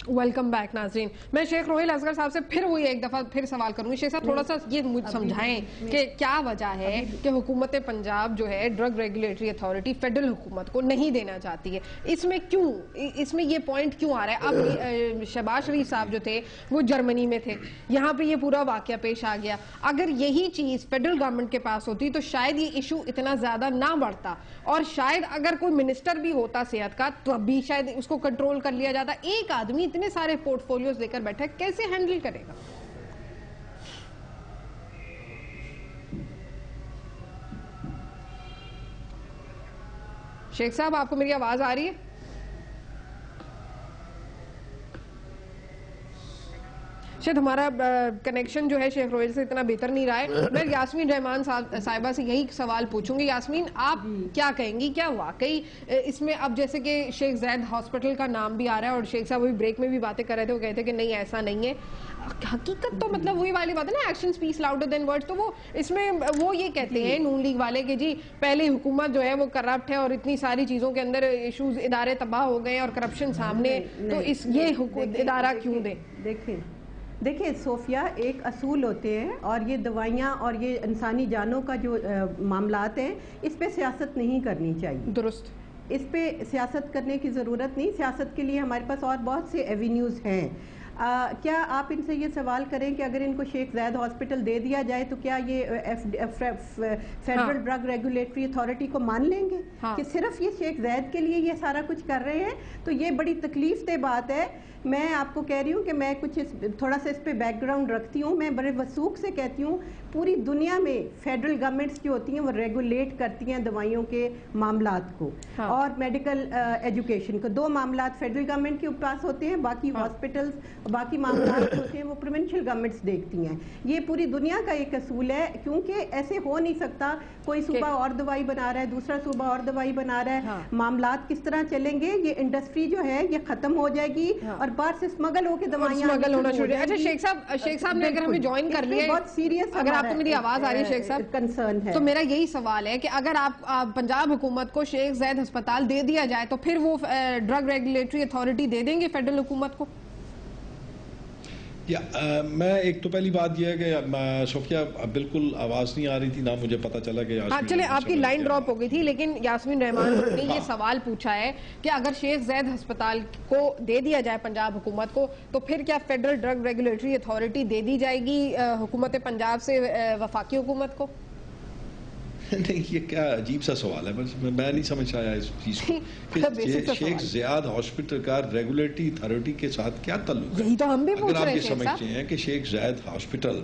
Welcome back ناظرین. میں شیخ روہیل اصغر صاحب سے پھر وہی ایک دفعہ پھر سوال کروں گی. شیخ صاحب تھوڑا سا یہ سمجھائیں کہ کیا وجہ ہے کہ حکومت پنجاب جو ہے ڈرگ ریگولیٹری اتھارٹی فیڈرل حکومت کو نہیں دینا چاہتی ہے؟ اس میں کیوں، اس میں یہ پوائنٹ کیوں آ رہا ہے؟ اب شہباز شریف صاحب جو تھے وہ جرمنی میں تھے، یہاں پہ یہ پورا واقعہ پیش آ گیا. اگر یہی چیز فیڈرل گورنمنٹ کے پاس ہوتی تو شاید یہ ایشو اتنا زیادہ نہ بڑھتا، اور شاید اگر کوئی منسٹر بھی ہوتا صحت کا تو بھی شاید اس کو کنٹرول کر لیا جاتا. ایک آدمی اتنے سارے پورٹ فولیوز لے کر بیٹھا ہے، کیسے ہینڈل کرے گا؟ شیخ صاحب آپ کو میری آواز آ رہی ہے؟ شاید ہمارا کنیکشن جو ہے شیخ روہیل سے اتنا بہتر نہیں رہا ہے. میں یاسمین رحمان صاحبہ سے یہی سوال پوچھوں گی. یاسمین آپ کیا کہیں گی، کیا واقعی اس میں اب جیسے کہ شیخ زید ہاسپٹل کا نام بھی آ رہا ہے اور شیخ صاحب ابھی بریک میں بھی باتیں کر رہے تھے، وہ کہتے کہ نہیں ایسا نہیں ہے. حقیقت تو مطلب وہی والی بات ہے نا، action speaks louder than words. تو وہ اس میں وہ یہ کہتے ہیں نون لیگ والے کہ جی پہلے حکومت جو ہے وہ کرپٹ ہے اور اتنی ساری چیزوں کے اندر ایشوز، ادارے تباہ ہو گئے اور کرپشن سامنے، تو اس یہ ادارہ کیوں دیں؟ دیکھیں صوفیہ، ایک اصول ہوتے ہیں، اور یہ دوائیاں اور یہ انسانی جانوں کا جو معاملات ہیں اس پہ سیاست نہیں کرنی چاہیے. درست، اس پہ سیاست کرنے کی ضرورت نہیں. سیاست کے لیے ہمارے پاس اور بہت سے ایوینیوز ہیں. کیا آپ ان سے یہ سوال کریں کہ اگر ان کو شیخ زید ہاسپٹل دے دیا جائے تو کیا یہ فیڈرل ڈرگ ریگولیٹری اتھارٹی کو مان لیں گے کہ صرف یہ شیخ زید کے لیے یہ سارا کچھ کر رہے ہیں؟ تو یہ بڑی تکلیف دہ بات ہے. میں آپ کو کہہ رہی ہوں کہ میں کچھ تھوڑا سا اس پہ بیک گراؤنڈ رکھتی ہوں. میں بڑے وثوق سے کہتی ہوں پوری دنیا میں فیڈرل گورنمنٹس جو ہوتی ہیں وہ ریگولیٹ کرتی ہیں دوائیوں کے معاملات کو اور میڈیکل ایجوکیشن کو. دو معاملات فیڈرل گورنمنٹ کے پاس ہوتے ہیں، باقی ہاسپٹلز باقی معاملات ہوتے ہیں وہ پروونشل گورنمنٹس دیکھتی ہیں. یہ پوری دنیا کا ایک اصول ہے، کیونکہ ایسے ہو نہیں سکتا کوئی صوبہ اور دوائی بنا رہا ہے، دوسرا صوبہ اور دوائی بنا رہا ہے. معاملات کس طرح چلیں گے؟ یہ انڈسٹری جو ہے یہ ختم ہو جائے گی اور باہر سے اسمگل ہو کے دوائیاں ہونا شروع. اچھا شیخ صاحب نے اگر ہمیں جوائن کر لیا ہے، بہت سیریس، اگر آپ کو میری آواز آ رہی ہے شیخ صاحب، کنسرن ہے، تو میرا یہی سوال ہے کہ اگر آپ پنجاب حکومت کو شیخ زید ہسپتال دے دیا جائے تو پھر وہ ڈرگ ریگولیٹری اتھارٹی دے دیں گے فیڈرل حکومت کو؟ میں ایک تو پہلی بات یہ ہے کہ صوفیہ بالکل آواز نہیں آ رہی تھی، نہ مجھے پتا چلا کہ چلے آپ کی لائن ڈراپ ہو گئی تھی. لیکن یاسمین رحمان نے یہ سوال پوچھا ہے کہ اگر شیخ زید ہسپتال کو دے دیا جائے پنجاب حکومت کو تو پھر کیا فیڈرل ڈرگ ریگولیٹری اتھارٹی دے دی جائے گی حکومت پنجاب سے وفاقی حکومت کو؟ نہیں، یہ کیا عجیب سا سوال ہے، میں نہیں سمجھ آیا اس چیز کو کہ شیخ زیاد ہاسپٹل کا ریگولیٹری اتھارٹی کے ساتھ کیا تعلق ہے. یہی تو ہم بھی پوچھ رہے ہیں. اگر آپ یہ سمجھتے ہیں کہ شیخ زیاد ہاسپٹل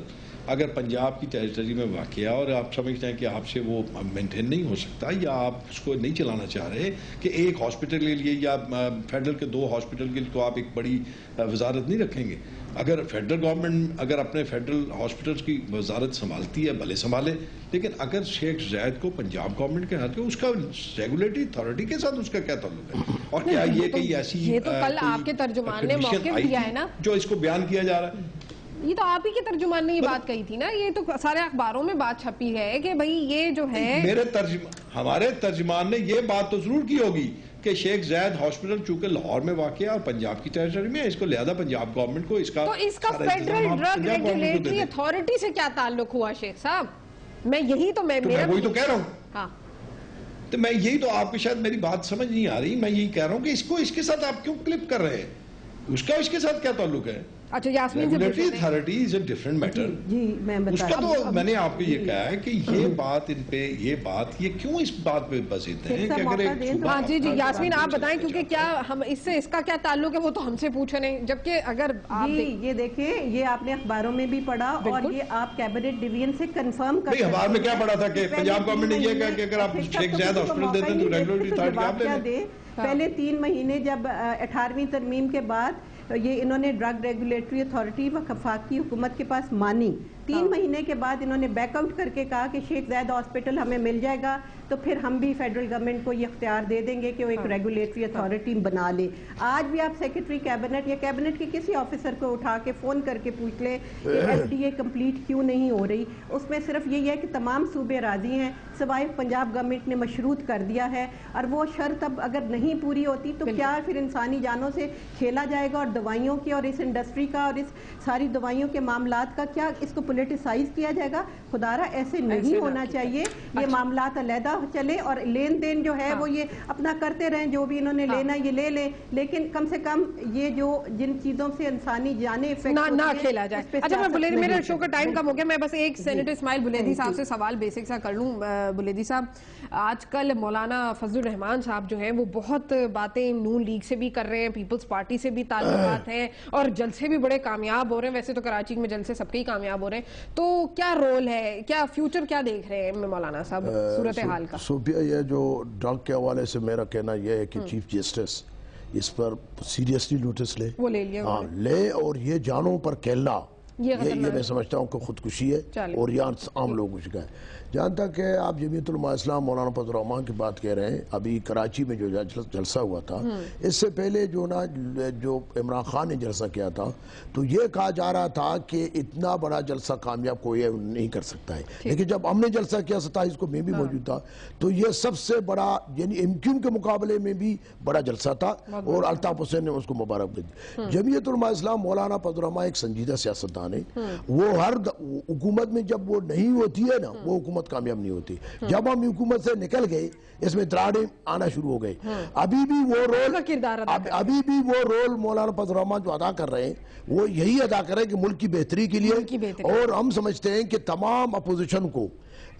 اگر پنجاب کی ٹیریٹری میں واقع ہے اور آپ سمجھتے ہیں کہ آپ سے وہ مینٹین نہیں ہو سکتا یا آپ اس کو نہیں چلانا چاہ رہے کہ ایک ہاسپٹل کے لیے یا فیڈرل کے 2 ہاسپٹل کے لیے تو آپ ایک بڑی وزارت نہیں رکھیں گے. اگر فیڈرل گورنمنٹ اگر اپنے فیڈرل ہاسپٹلز کی وزارت سنبھالتی ہے بھلے سنبھالے، لیکن اگر شیخ زید کو پنجاب گورنمنٹ کے ہاتھ میں اس کا ریگولیٹری اتھارٹی کے ساتھ اس کا کیا تعلق ہے؟ اور کیا یہ کہیں ایسی یہ تو کل آپ کے ترجمان نے موقف دیا ہے نا جو اس کو بیان کیا جا رہا ہے؟ یہ تو آپ ہی کے ترجمان نے یہ بات کہی تھی نا. یہ تو سارے اخباروں میں بات چھپی ہے کہ بھئی یہ جو ہے ہمارے ترجمان نے یہ بات تو ضرور کی ہوگی کہ شیخ زید ہاسپٹل چونکہ لاہور میں واقع ہے اور پنجاب کی ٹیریٹری میں، اس کو لہذا پنجاب گورنمنٹ کو اس کا فیڈرل ڈرگ ریگولیٹری اتھارٹی سے کیا تعلق ہوا شیخ صاحب؟ میں وہی تو میں وہی تو کہہ رہا ہوں. تو میں یہی تو آپ کو شاید میری بات سمجھ نہیں آ رہی. میں یہی کہہ رہا ہوں کہ اس کو اس کے ساتھ آپ کیوں کلپ کر رہے ہیں؟ اس کا اس کے ساتھ کیا تعلق ہے؟ اچھا یاسمین سے regulatory authority is a different matter. اس کا تو میں نے آپ کو یہ کہا ہے کہ یہ بات ان پہ یہ کیوں اس بات پہ بسیتے ہیں کہ اگر ایک جی یاسمین آپ بتائیں، کیونکہ کیا ہم اس کا کیا تعلق ہے وہ تو ہم سے پوچھ رہے ہیں. جبکہ اگر یہ دیکھیں، یہ آپ نے اخباروں میں بھی پڑھا اور یہ آپ کیبنٹ ڈویژن سے کنفرم کر سکتے ہیں. اخبار میں کیا پڑھا تھا کہ پنجاب گورنمنٹ نے یہ کہا کہ اگر آپ شیخ زید ہاسپٹل دیتے ہیں تو ریگولیٹری اتھارٹی آپ لے لیں. پہلے 3 مہینے جب 18ویں ترمیم کے بعد یہ انہوں نے ڈرگ ریگولیٹری اتھارٹی و وفاقی حکومت کے پاس مانی 3 مہینے کے بعد انہوں نے بیک آؤٹ کر کے کہا کہ شیخ زاید ہاسپٹل ہمیں مل جائے گا تو پھر ہم بھی فیڈرل گورنمنٹ کو یہ اختیار دے دیں گے کہ وہ ایک ریگولیٹری اتھارٹی بنا لے. آج بھی آپ سیکرٹری کیبنٹ یا کیبنٹ کے کسی آفیسر کو اٹھا کے فون کر کے پوچھ لیں کہ FDA کمپلیٹ کیوں نہیں ہو رہی, اس میں صرف یہی ہے کہ تمام صوبے راضی ہیں سوائے پنجاب گورنمنٹ نے مشروط کر دیا ہے, اور وہ شرط اب اگر نہیں پوری ہوتی تو کیا پھر انسانی جانوں سے کھیلا جائے گا, اور دوائیوں کی اور اس انڈسٹری کا اور اس ساری دوائیوں کے معاملات کا کیا اس کو پولیٹیسائز کیا جائے گا؟ خدا را ایسے نہیں ہونا چاہیے. یہ معاملات علیحدہ چلے اور لین دین جو ہے وہ یہ اپنا کرتے رہیں, جو بھی انہوں نے لینا یہ لے لیں, لیکن کم سے کم یہ جو جن چیزوں سے انسانی جانیں افیکٹ نہ کھیلا جائے. اچھا میں بلیدی, میرا شو کا ٹائم کم ہو گیا, میں بس ایک سینیٹر اسماعیل بلیدی صاحب سے سوال بیسک سا کر لوں. بلیدی صاحب, آج کل مولانا فضل الرحمان صاحب جو ہیں وہ بہت باتیں نون لیگ سے بھی کر رہے ہیں, پیپلز پارٹی سے بھی تعلقات ہیں, اور جلسے بھی بڑے کامیاب ہو رہے ہیں. ویسے تو کراچی میں جلسے سب کے ہی کامیاب ہو رہے ہیں, تو کیا رول ہے, کیا فیوچر کیا دیکھ رہے ہیں مولانا صاحب صورتحال کا؟ صوفیہ, یہ جو ڈرگ کے حوالے سے میرا کہنا یہ ہے کہ چیف جسٹس اس پر سیریسلی نوٹس لے, وہ لے لیا لے, اور یہ جانوں پر کھیلنا یہ میں سمجھتا ہوں کہ خودکشی ہے اور یہ عام لوگوں کا ہے. جہاں تک کہ آپ جمعیت علماء اسلام مولانا فضل الرحمان کی بات کہہ رہے ہیں, ابھی کراچی میں جو جلسہ ہوا تھا, اس سے پہلے جو عمران خان نے جلسہ کیا تھا, تو یہ کہا جا رہا تھا کہ اتنا بڑا جلسہ کامیاب کوئی نہیں کر سکتا ہے, لیکن جب ہم نے جلسہ کیا 27 کو میں بھی موجود تھا, تو یہ سب سے بڑا, یعنی MQ کے مقابلے میں بھی بڑا جلسہ تھا, اور الطاف حسین نے اس کو مبارک دی. جمعیت علماء اسلام مولانا فضل الرحمان ایک سنجیدہ سیاستدان ہے, وہ ہر حکومت میں جب وہ نہیں ہوتی ہے نا, وہ حکومت کامیاب نہیں ہوتی. جب ہم حکومت سے نکل گئے, اس میں دراڑیں آنا شروع ہو گئی. ابھی بھی وہ رول مولانا فضل الرحمان جو ادا کر رہے ہیں, وہ یہی ادا کر رہے ہیں کہ ملک کی بہتری کے لیے, اور ہم سمجھتے ہیں کہ تمام اپوزیشن کو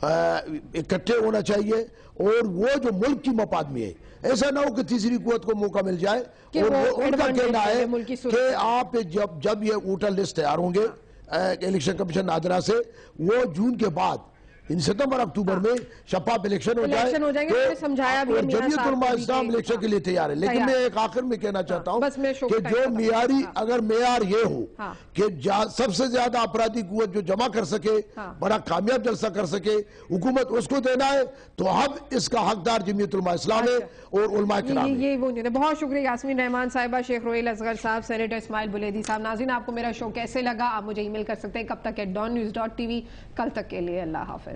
اکٹھے ہونا چاہیے, اور وہ جو ملک کی مفاد میں ہے, ایسا نہ ہو کہ تیسری قوت کو موقع مل جائے. اور ان کا کہنا ہے کہ آپ جب یہ ووٹر لسٹ تیار ہوں گے الیکشن کمیشن ناظرہ سے, وہ جون کے بعد ستمبر اکتوبر میں شفاف الیکشن ہو جائے, اور جمعیت علماء اسلام الیکشن کے لیے تیار ہے. لیکن میں ایک آخر میں کہنا چاہتا ہوں کہ جو معیار یہ ہو کہ سب سے زیادہ اپرادھی قوت جو جمع کر سکے, بڑا کامیاب جلسہ کر سکے, حکومت اس کو دینا ہے, تو اب اس کا حقدار جمعیت علماء اسلام ہے اور علماء کرام ہے. بہت شکریہ یاسمین رحمان صاحبہ, شیخ روحیل اصغر صاحب, سینیٹر اسماعیل بلیدی صاحب. ناظرین, آپ کو میرا شو کیسے لگا آپ مجھے ای میل کر سکتے ہیں کب تک @donnews.tv. کل تک کے لیے اللہ حافظ.